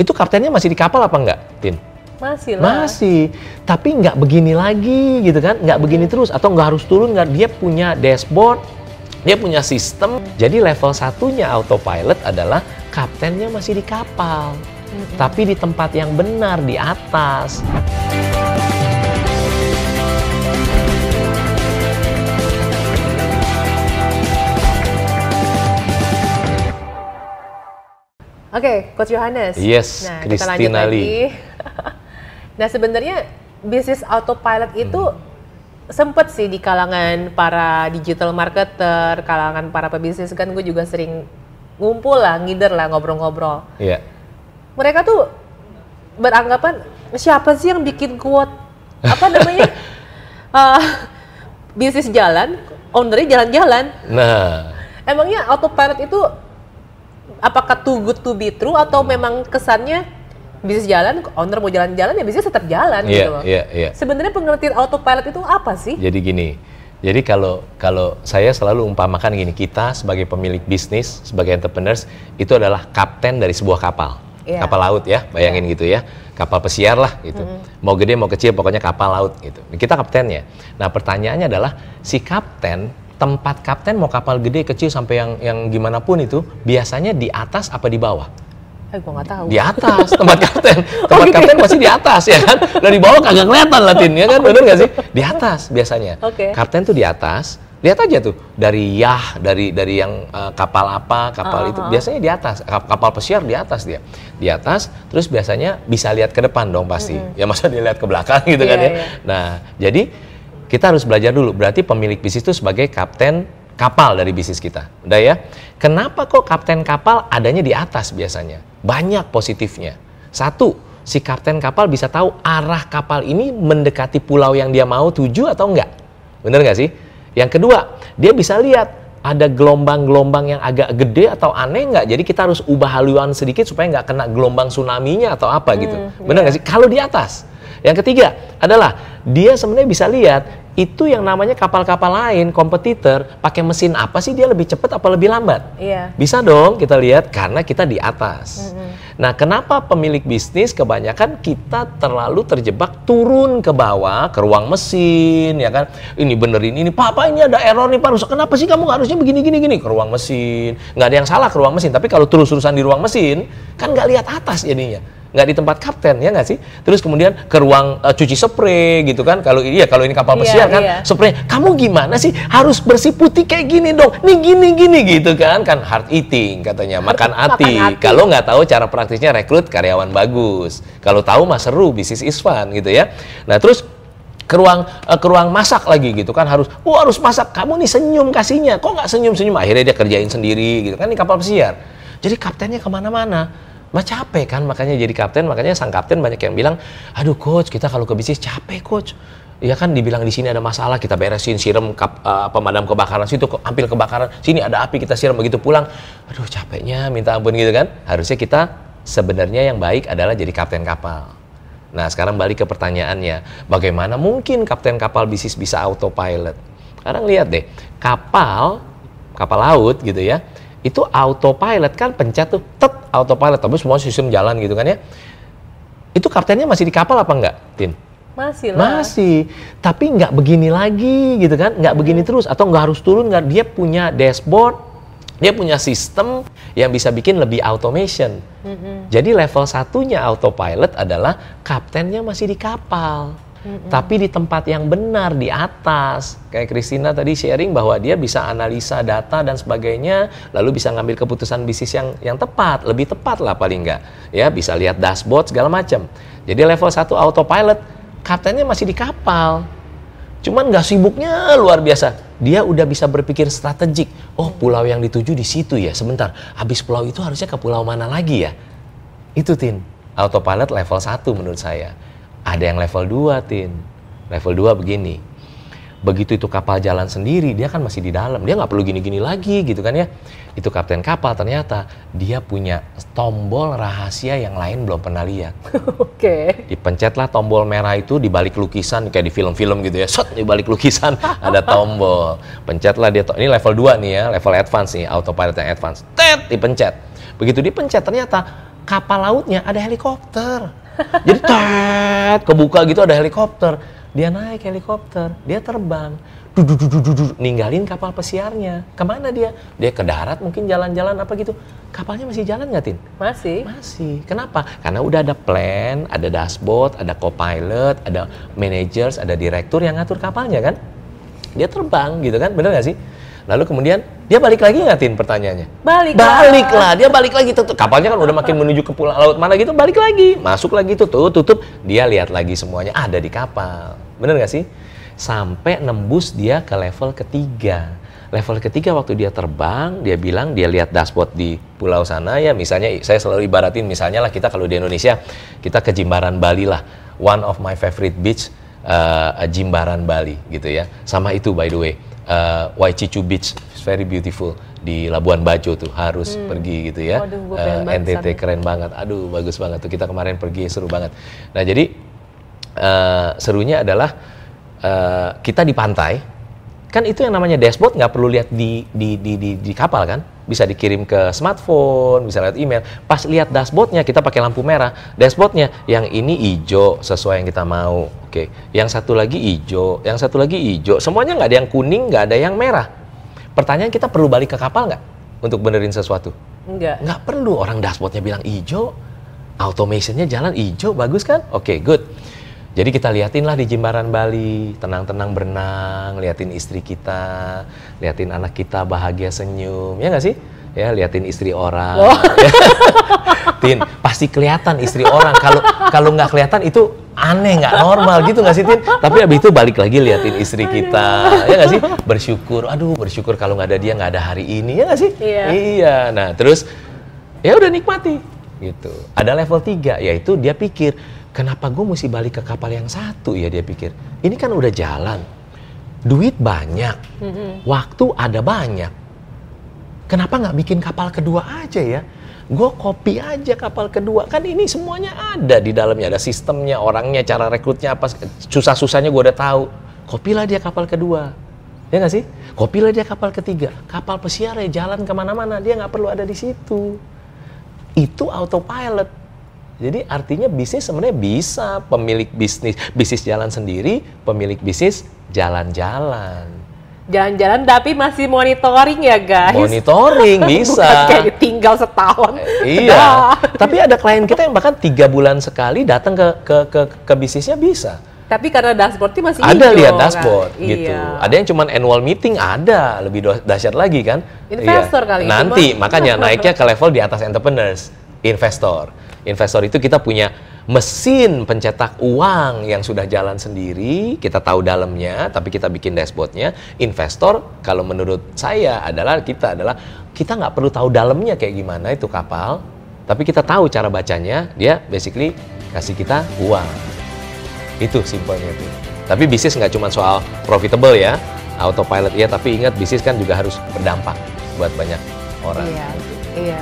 Itu kaptennya masih di kapal apa enggak, Tin? Masih lah. Masih, tapi nggak begini lagi gitu kan, nggak begini terus, atau nggak harus turun, nggak. Dia punya dashboard, dia punya sistem. Jadi level satunya autopilot adalah kaptennya masih di kapal, tapi di tempat yang benar, di atas. Oke, Coach Yohanes. Yes, nah, kita lanjut Christina lagi. Lee. Nah, sebenarnya bisnis autopilot itu sempet sih di kalangan para digital marketer, kalangan para pebisnis, kan gue juga sering ngumpul lah, ngider lah, ngobrol-ngobrol. Iya. Mereka tuh beranggapan, siapa sih yang bikin quote, apa namanya, bisnis jalan, ownernya jalan-jalan. Nah, Emangnya autopilot itu apakah too good to be true, atau memang kesannya bisnis jalan, owner mau jalan-jalan ya bisnis tetap jalan gitu loh. Iya. Sebenarnya pengertian autopilot itu apa sih? Jadi gini, jadi kalau saya selalu umpamakan gini, kita sebagai pemilik bisnis, sebagai entrepreneurs, itu adalah kapten dari sebuah kapal. Iya. Kapal laut ya, bayangin gitu ya. Kapal pesiar lah gitu. Mau gede mau kecil pokoknya kapal laut gitu. Kita kaptennya. Nah pertanyaannya adalah, si kapten, tempat kapten mau kapal gede kecil sampai yang gimana pun itu, biasanya di atas apa di bawah? Gue nggak tahu. Di atas tempat kapten. Tempat kapten masih di atas ya kan. Dari bawah kagak kelihatan lah, Tin, ya kan, bener nggak sih? Di atas biasanya. Oke. Kapten tuh di atas. Lihat aja tuh dari dari yang kapal apa, kapal itu biasanya di atas. Kapal pesiar di atas dia. Di atas, terus biasanya bisa lihat ke depan dong pasti. Ya masa dia lihat ke belakang gitu kan ya. Iya. Nah, jadi kita harus belajar dulu. Berarti pemilik bisnis itu sebagai kapten kapal dari bisnis kita. Udah ya? Kenapa kok kapten kapal adanya di atas biasanya? Banyak positifnya. Satu, si kapten kapal bisa tahu arah kapal ini mendekati pulau yang dia mau tuju atau enggak. Bener nggak sih? Yang kedua, dia bisa lihat ada gelombang-gelombang yang agak gede atau aneh nggak. Jadi kita harus ubah haluan sedikit supaya nggak kena gelombang tsunami-nya atau apa gitu. Bener nggak sih? Kalau di atas. Yang ketiga adalah dia sebenarnya bisa lihat itu yang namanya kapal-kapal lain, kompetitor, pakai mesin apa sih, dia lebih cepat apa lebih lambat? Iya. Bisa dong kita lihat karena kita di atas. Nah, kenapa pemilik bisnis kebanyakan kita terlalu terjebak turun ke bawah, ke ruang mesin, ya kan? Ini benerin ini, Pak ini ada error nih Pak, kenapa sih kamu harusnya begini, ke ruang mesin. Nggak ada yang salah ke ruang mesin, tapi kalau terus-terusan di ruang mesin, kan nggak lihat atas jadinya. Nggak di tempat kapten, ya nggak sih? Terus kemudian ke ruang cuci spray gitu kan, kalau ini kapal pesiar kan, spray, kamu gimana sih? Harus bersih putih kayak gini dong, nih gini gitu kan hard eating katanya, makan hati. Kalau nggak tahu cara praktisnya rekrut karyawan bagus, kalau tahu mah seru, bisnis is fun gitu ya. Nah terus ke ruang masak lagi gitu kan, harus masak, kamu nih senyum kasihnya, kok nggak senyum, akhirnya dia kerjain sendiri gitu kan, ini kapal pesiar. Jadi kaptennya kemana-mana. Capek kan, makanya jadi kapten, makanya sang kapten banyak yang bilang, aduh coach, kita kalau ke bisnis capek coach. Ya kan dibilang di sini ada masalah, kita beresin, siram pemadam kebakaran, situ ambil kebakaran, sini ada api, kita siram, begitu pulang, aduh capeknya minta ampun gitu kan. Harusnya kita sebenarnya yang baik adalah jadi kapten kapal. Nah sekarang balik ke pertanyaannya, bagaimana mungkin kapten kapal bisnis bisa autopilot? Sekarang lihat deh, kapal laut gitu ya, itu autopilot kan, pencet tuh, autopilot, tapi semua sistem jalan gitu kan ya. Itu kaptennya masih di kapal apa enggak, Tin? Masih lah. Masih, tapi nggak begini lagi gitu kan, nggak begini terus, atau nggak harus turun, nggak. Dia punya dashboard, dia punya sistem yang bisa bikin lebih automation. Jadi level satunya autopilot adalah kaptennya masih di kapal. Tapi di tempat yang benar, di atas. Kayak Christina tadi sharing bahwa dia bisa analisa data dan sebagainya, lalu bisa ngambil keputusan bisnis yang tepat, lebih tepat lah paling enggak. Ya, bisa lihat dashboard segala macam. Jadi level 1 autopilot, kaptennya masih di kapal. Cuman nggak sibuknya luar biasa. Dia udah bisa berpikir strategik. Oh, pulau yang dituju di situ ya. Sebentar, habis pulau itu harusnya ke pulau mana lagi ya? Itu, Tin. Autopilot level 1 menurut saya. Ada yang level 2, Tin. Level 2 begini. Begitu itu kapal jalan sendiri, dia kan masih di dalam. Dia nggak perlu gini-gini lagi gitu kan ya. Itu kapten kapal ternyata dia punya tombol rahasia yang lain belum pernah lihat. Oke. Dipencetlah tombol merah itu di balik lukisan, kayak di film-film gitu ya. Set, di balik lukisan ada tombol. Pencetlah dia, ini level 2 nih ya, level advance nih, autopilot yang advance. Tet, dipencet. Begitu dipencet ternyata kapal lautnya ada helikopter. Jadi kebuka gitu ada helikopter. Dia naik helikopter, dia terbang. Ninggalin kapal pesiarnya. Kemana dia? Dia ke darat mungkin jalan-jalan apa gitu. Kapalnya masih jalan nggak, Tin? Masih. Masih. Kenapa? Karena udah ada plan, ada dashboard, ada co-pilot, ada managers, ada direktur yang ngatur kapalnya kan. Dia terbang gitu kan, bener nggak sih? Lalu kemudian dia balik lagi nggak, Tin, pertanyaannya? Baliklah, dia balik lagi tuh. Kapalnya kan udah makin menuju ke pulau laut mana gitu, balik lagi, masuk lagi tutup. Dia lihat lagi semuanya ada di kapal, bener nggak sih? Sampai nembus dia ke level ketiga. Level ketiga waktu dia terbang, dia bilang dia lihat dashboard di pulau sana ya. Misalnya saya selalu ibaratin, misalnya lah kita kalau di Indonesia kita ke Jimbaran Bali lah, one of my favorite beach, Jimbaran Bali gitu ya. Sama itu by the way. Waichichu Beach, very beautiful di Labuan Bajo tuh harus pergi gitu ya. Waduh, NTT keren banget, aduh bagus banget tuh, kita kemarin pergi seru banget. Nah jadi serunya adalah kita di pantai, kan itu yang namanya dashboard nggak perlu lihat di kapal kan, bisa dikirim ke smartphone, bisa lihat email. Pas lihat dashboardnya kita pakai lampu merah, dashboardnya yang ini hijau sesuai yang kita mau, oke. Yang satu lagi hijau, yang satu lagi hijau, semuanya nggak ada yang kuning, nggak ada yang merah. Pertanyaan, kita perlu balik ke kapal nggak untuk benerin sesuatu? Nggak perlu, orang dashboardnya bilang hijau, automationnya jalan hijau, bagus kan? Oke, good. Jadi kita liatin lah di Jimbaran Bali, tenang-tenang berenang, liatin istri kita, liatin anak kita bahagia senyum, ya nggak sih? Ya, liatin istri orang. Oh. Tin, pasti kelihatan istri orang. Kalau nggak kelihatan itu aneh, nggak normal gitu nggak sih, Tin? Tapi abis itu balik lagi liatin istri kita, ya nggak sih? Bersyukur, aduh bersyukur kalau nggak ada dia nggak ada hari ini, ya nggak sih? Iya. Nah terus ya udah nikmati gitu. Ada level 3, yaitu dia pikir, kenapa gue mesti balik ke kapal yang satu ya, dia pikir. Ini kan udah jalan, duit banyak, waktu ada banyak. Kenapa nggak bikin kapal kedua aja ya? Gue copy aja kapal kedua. Kan ini semuanya ada di dalamnya, ada sistemnya, orangnya, cara rekrutnya apa, susah-susahnya gue udah tahu. Copylah dia kapal kedua. Ya nggak sih? Copylah dia kapal ketiga. Kapal pesiar ya jalan kemana-mana, dia nggak perlu ada di situ. Itu autopilot. Jadi artinya bisnis sebenarnya bisa, pemilik bisnis jalan sendiri, pemilik bisnis jalan-jalan. Jalan-jalan tapi masih monitoring ya guys. Monitoring bisa. Bukan kayak ditinggal setahun. Iya. Tapi ada klien kita yang bahkan 3 bulan sekali datang ke bisnisnya bisa. Tapi karena dashboardnya masih ada hijau, lihat dashboard kan? gitu. Iya. Ada yang cuman annual meeting, ada lebih dahsyat lagi kan. Investor kali itu. Nanti makanya naiknya ke level di atas entrepreneurs, investor. Investor itu kita punya mesin pencetak uang yang sudah jalan sendiri, kita tahu dalamnya, tapi kita bikin dashboardnya. Investor, kalau menurut saya adalah kita nggak perlu tahu dalamnya kayak gimana itu kapal, tapi kita tahu cara bacanya, dia basically kasih kita uang. Itu simpelnya itu. Tapi bisnis nggak cuma soal profitable ya, autopilot ya, tapi ingat bisnis kan juga harus berdampak buat banyak orang. Iya.